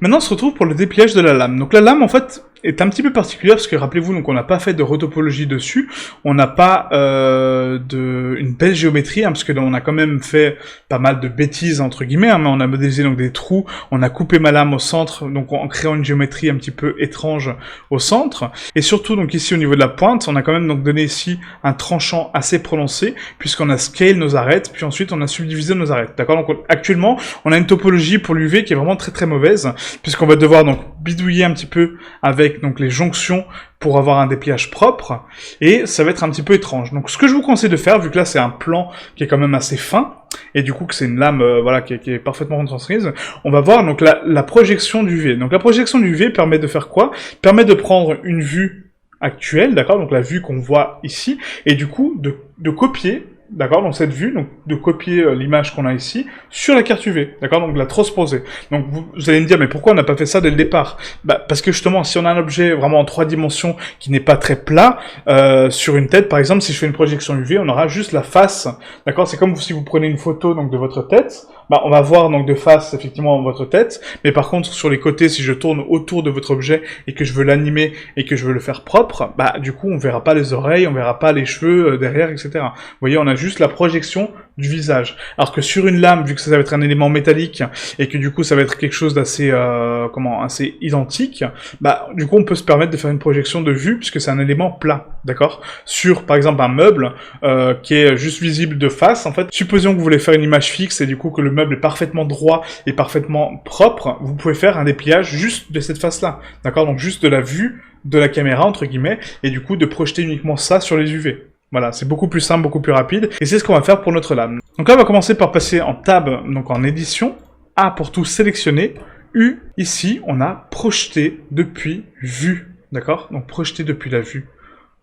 Maintenant, on se retrouve pour le dépliage de la lame. Donc la lame, en fait, est un petit peu particulière parce que, rappelez-vous, donc on n'a pas fait de retopologie dessus, on n'a pas une belle géométrie, hein, parce que on a quand même fait pas mal de bêtises, entre guillemets, hein, mais on a modélisé donc des trous, on a coupé ma lame au centre, donc en créant une géométrie un petit peu étrange au centre, et surtout, donc ici, au niveau de la pointe, on a quand même donc donné ici un tranchant assez prononcé, puisqu'on a scale nos arêtes, puis ensuite on a subdivisé nos arêtes, d'accord? Donc actuellement, on a une topologie pour l'UV qui est vraiment très très mauvaise, puisqu'on va devoir donc bidouiller un petit peu avec donc les jonctions pour avoir un dépliage propre, et ça va être un petit peu étrange. Donc ce que je vous conseille de faire, vu que là c'est un plan qui est quand même assez fin, et du coup que c'est une lame voilà, qui est parfaitement retransmise, on va voir donc la projection du V. Donc la projection du V permet de faire quoi? Permet de prendre une vue actuelle, d'accord, donc la vue qu'on voit ici, et du coup de copier, d'accord, donc cette vue, donc de copier l'image qu'on a ici sur la carte UV, d'accord, donc de la transposer. Donc vous allez me dire, mais pourquoi on n'a pas fait ça dès le départ? Bah parce que justement, si on a un objet vraiment en 3 dimensions qui n'est pas très plat, sur une tête, par exemple, si je fais une projection UV, on aura juste la face, d'accord, c'est comme si vous prenez une photo donc de votre tête, bah on va voir donc de face effectivement votre tête, mais par contre sur les côtés, si je tourne autour de votre objet et que je veux l'animer et que je veux le faire propre, bah du coup on verra pas les oreilles, on verra pas les cheveux derrière, etc. Vous voyez, on a juste la projection du visage. Alors que sur une lame, vu que ça va être un élément métallique et que du coup ça va être quelque chose d'assez assez identique, bah du coup on peut se permettre de faire une projection de vue puisque c'est un élément plat, d'accord? Sur par exemple un meuble qui est juste visible de face, en fait, supposons que vous voulez faire une image fixe et du coup que le meuble est parfaitement droit et parfaitement propre, vous pouvez faire un dépliage juste de cette face-là, d'accord? Donc juste de la vue de la caméra entre guillemets et du coup de projeter uniquement ça sur les UV. Voilà, c'est beaucoup plus simple, beaucoup plus rapide, et c'est ce qu'on va faire pour notre lame. Donc là, on va commencer par passer en tab, donc en édition, A pour tout sélectionner, U, ici, on a projeté depuis vue, d'accord? Donc projeté depuis la vue.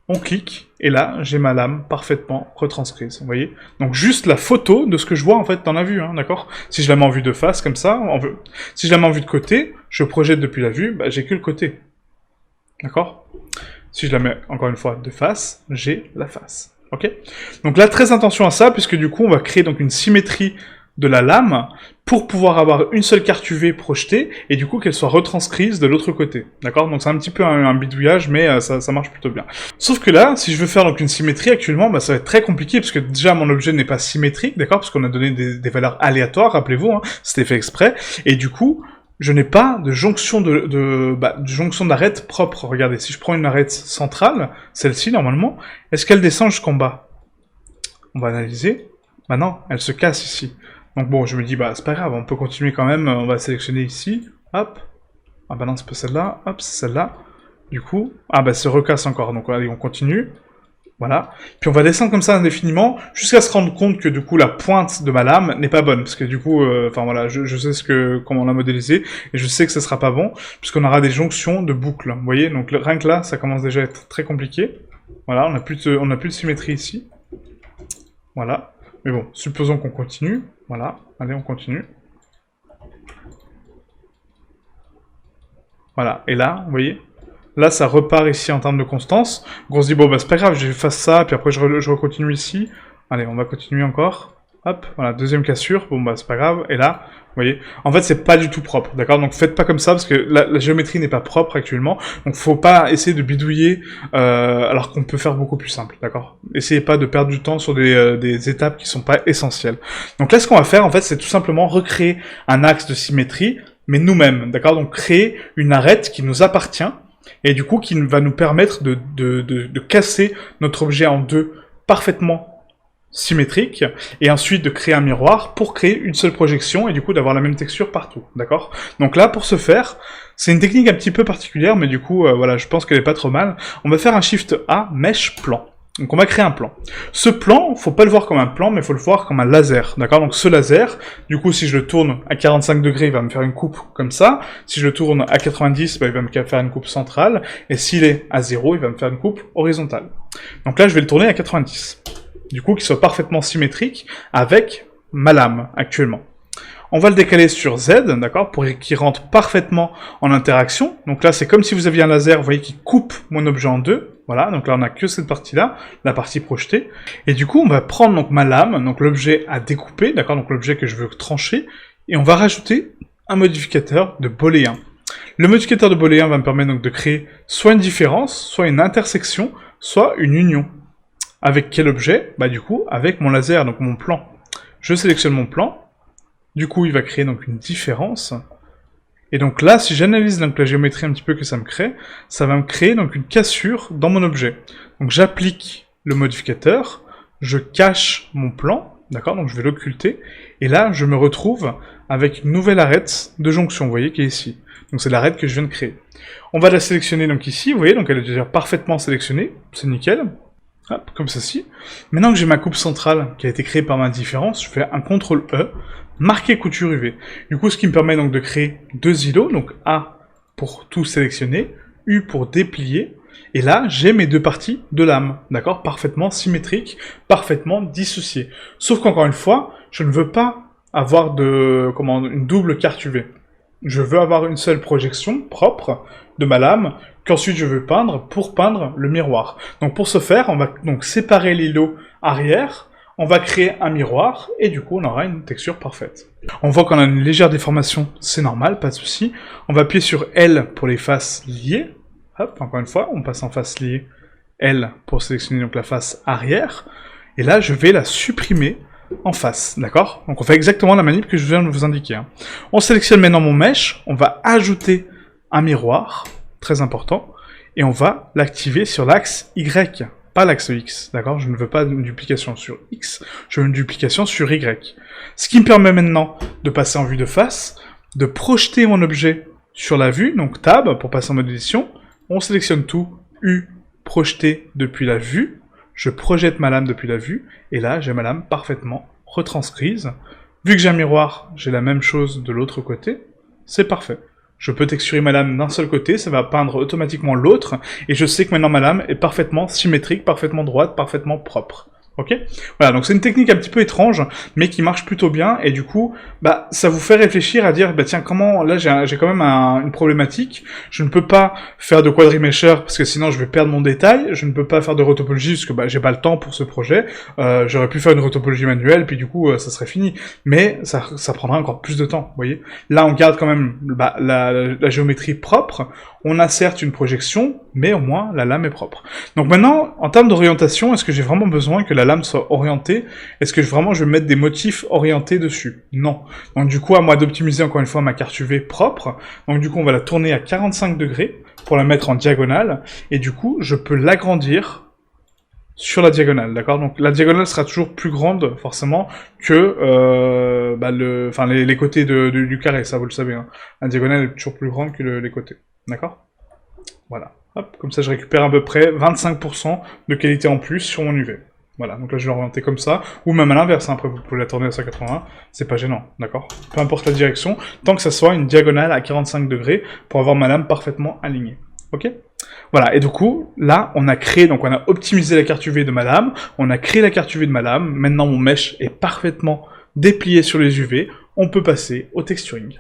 On clique, et là, j'ai ma lame parfaitement retranscrite, vous voyez? Donc juste la photo de ce que je vois, en fait, dans la vue, hein, d'accord? Si je la mets en vue de face, comme ça, si je la mets en vue de côté, je projette depuis la vue, bah, j'ai que le côté. D'accord? Si je la mets, encore une fois, de face, j'ai la face. Ok? Donc là, très attention à ça, puisque du coup, on va créer donc une symétrie de la lame pour pouvoir avoir une seule carte UV projetée, et du coup, qu'elle soit retranscrise de l'autre côté. D'accord? Donc c'est un petit peu un bidouillage, mais ça marche plutôt bien. Sauf que là, si je veux faire donc une symétrie, actuellement, bah, ça va être très compliqué, parce que déjà, mon objet n'est pas symétrique, d'accord? Parce qu'on a donné des valeurs aléatoires, rappelez-vous, hein, c'était fait exprès, et du coup, je n'ai pas de jonction de jonction d'arête propre. Regardez, si je prends une arête centrale, celle-ci normalement, est-ce qu'elle descend jusqu'en bas? On va analyser. Bah non, elle se casse ici. Donc bon, je me dis, bah c'est pas grave, on peut continuer quand même, on va sélectionner ici, hop. Ah bah non, c'est pas celle-là, hop, c'est celle-là. Du coup, ah bah se recasse encore, donc allez, on continue. Voilà. Puis on va descendre comme ça indéfiniment, jusqu'à se rendre compte que du coup la pointe de ma lame n'est pas bonne, parce que du coup, enfin voilà, je sais comment on l'a modélisé, et je sais que ce sera pas bon, puisqu'on aura des jonctions de boucles, vous voyez, donc rien que là, ça commence déjà à être très compliqué. Voilà, on n'a plus de symétrie ici. Voilà. Mais bon, supposons qu'on continue. Voilà, allez, on continue. Voilà, et là, vous voyez, là, ça repart ici en termes de constance. Donc on se dit, bon, bah c'est pas grave, j'efface ça, puis après je recontinue ici. Allez, on va continuer encore. Hop, voilà, deuxième cassure, bon bah c'est pas grave. Et là, vous voyez, en fait c'est pas du tout propre, d'accord? Donc faites pas comme ça, parce que la géométrie n'est pas propre actuellement. Donc faut pas essayer de bidouiller, alors qu'on peut faire beaucoup plus simple, d'accord? Essayez pas de perdre du temps sur des étapes qui sont pas essentielles. Donc là, ce qu'on va faire, en fait, c'est tout simplement recréer un axe de symétrie, mais nous-mêmes, d'accord? Donc créer une arête qui nous appartient, et du coup qui va nous permettre de casser notre objet en deux parfaitement symétrique, et ensuite de créer un miroir pour créer une seule projection, et du coup d'avoir la même texture partout, d'accord? Donc là, pour ce faire, c'est une technique un petit peu particulière, mais du coup, voilà, je pense qu'elle est pas trop mal. On va faire un Shift A, Mesh, Plan. Donc on va créer un plan. Ce plan, faut pas le voir comme un plan, mais faut le voir comme un laser, d'accord? Donc ce laser, du coup, si je le tourne à 45 degrés, il va me faire une coupe comme ça. Si je le tourne à 90, bah, il va me faire une coupe centrale. Et s'il est à 0, il va me faire une coupe horizontale. Donc là, je vais le tourner à 90. Du coup, qu'il soit parfaitement symétrique avec ma lame, actuellement. On va le décaler sur Z, d'accord, pour qu'il rentre parfaitement en interaction. Donc là, c'est comme si vous aviez un laser, vous voyez, qui coupe mon objet en deux. Voilà, donc là, on n'a que cette partie-là, la partie projetée. Et du coup, on va prendre donc ma lame, donc l'objet à découper, d'accord, donc l'objet que je veux trancher, et on va rajouter un modificateur de booléen. Le modificateur de booléen va me permettre donc de créer soit une différence, soit une intersection, soit une union. Avec quel objet? Bah du coup, avec mon laser, donc mon plan. Je sélectionne mon plan, du coup il va créer donc une différence. Et donc là, si j'analyse donc la géométrie un petit peu que ça me crée, ça va me créer donc une cassure dans mon objet. Donc j'applique le modificateur, je cache mon plan, d'accord, donc je vais l'occulter, et là je me retrouve avec une nouvelle arête de jonction, vous voyez, qui est ici. Donc c'est l'arête que je viens de créer. On va la sélectionner donc ici, vous voyez, donc elle est déjà parfaitement sélectionnée, c'est nickel. Hop, comme ceci. Maintenant que j'ai ma coupe centrale qui a été créée par ma différence, je fais un CTRL-E, marquer couture UV. Du coup, ce qui me permet donc de créer deux îlots, donc A pour tout sélectionner, U pour déplier, et là, j'ai mes deux parties de lame, d'accord, parfaitement symétriques, parfaitement dissociées. Sauf qu'encore une fois, je ne veux pas avoir une double carte UV. Je veux avoir une seule projection propre de ma lame, qu'ensuite je veux peindre pour peindre le miroir. Donc pour ce faire, on va donc séparer l'îlot arrière, on va créer un miroir, et du coup on aura une texture parfaite. On voit qu'on a une légère déformation, c'est normal, pas de souci. On va appuyer sur L pour les faces liées. Hop, encore une fois, on passe en face liée, L pour sélectionner donc la face arrière, et là je vais la supprimer en face, d'accord? Donc on fait exactement la manip que je viens de vous indiquer. Hein. On sélectionne maintenant mon mesh, on va ajouter un miroir, très important, et on va l'activer sur l'axe Y, pas l'axe X, d'accord? Je ne veux pas une duplication sur X, je veux une duplication sur Y. Ce qui me permet maintenant de passer en vue de face, de projeter mon objet sur la vue, donc Tab pour passer en mode édition, on sélectionne tout, U, projeter depuis la vue, je projette ma lame depuis la vue, et là j'ai ma lame parfaitement retranscrise. Vu que j'ai un miroir, j'ai la même chose de l'autre côté, c'est parfait. Je peux texturer ma lame d'un seul côté, ça va peindre automatiquement l'autre, et je sais que maintenant ma lame est parfaitement symétrique, parfaitement droite, parfaitement propre. Ok? Voilà, donc c'est une technique un petit peu étrange, mais qui marche plutôt bien, et du coup, bah, ça vous fait réfléchir à dire, bah tiens, comment, là j'ai quand même une problématique, je ne peux pas faire de quadrimesher, parce que sinon je vais perdre mon détail, je ne peux pas faire de rotopologie, parce que bah, j'ai pas le temps pour ce projet, j'aurais pu faire une rotopologie manuelle, puis du coup, ça serait fini, mais ça prendra encore plus de temps, vous voyez? Là, on garde quand même bah, la géométrie propre, on a certes une projection, mais au moins la lame est propre. Donc maintenant, en termes d'orientation, est-ce que j'ai vraiment besoin que la lame soit orientée? Est-ce que vraiment je vais mettre des motifs orientés dessus? Non. Donc du coup, à moi d'optimiser encore une fois ma carte UV propre. Donc du coup, on va la tourner à 45 degrés pour la mettre en diagonale. Et du coup, je peux l'agrandir sur la diagonale, d'accord? Donc la diagonale sera toujours plus grande, forcément, que les côtés du carré, ça vous le savez. Hein. La diagonale est toujours plus grande que les côtés. D'accord? Voilà. Hop, comme ça je récupère à peu près 25% de qualité en plus sur mon UV. Voilà, donc là je vais l'orienter comme ça, ou même à l'inverse, hein. Après vous pouvez la tourner à 180, c'est pas gênant, d'accord? Peu importe la direction, tant que ça soit une diagonale à 45 degrés pour avoir ma lame parfaitement alignée. Ok? Voilà, et du coup, là, on a créé, donc on a optimisé la carte UV de ma lame, on a créé la carte UV de ma lame, maintenant mon mesh est parfaitement déplié sur les UV, on peut passer au texturing.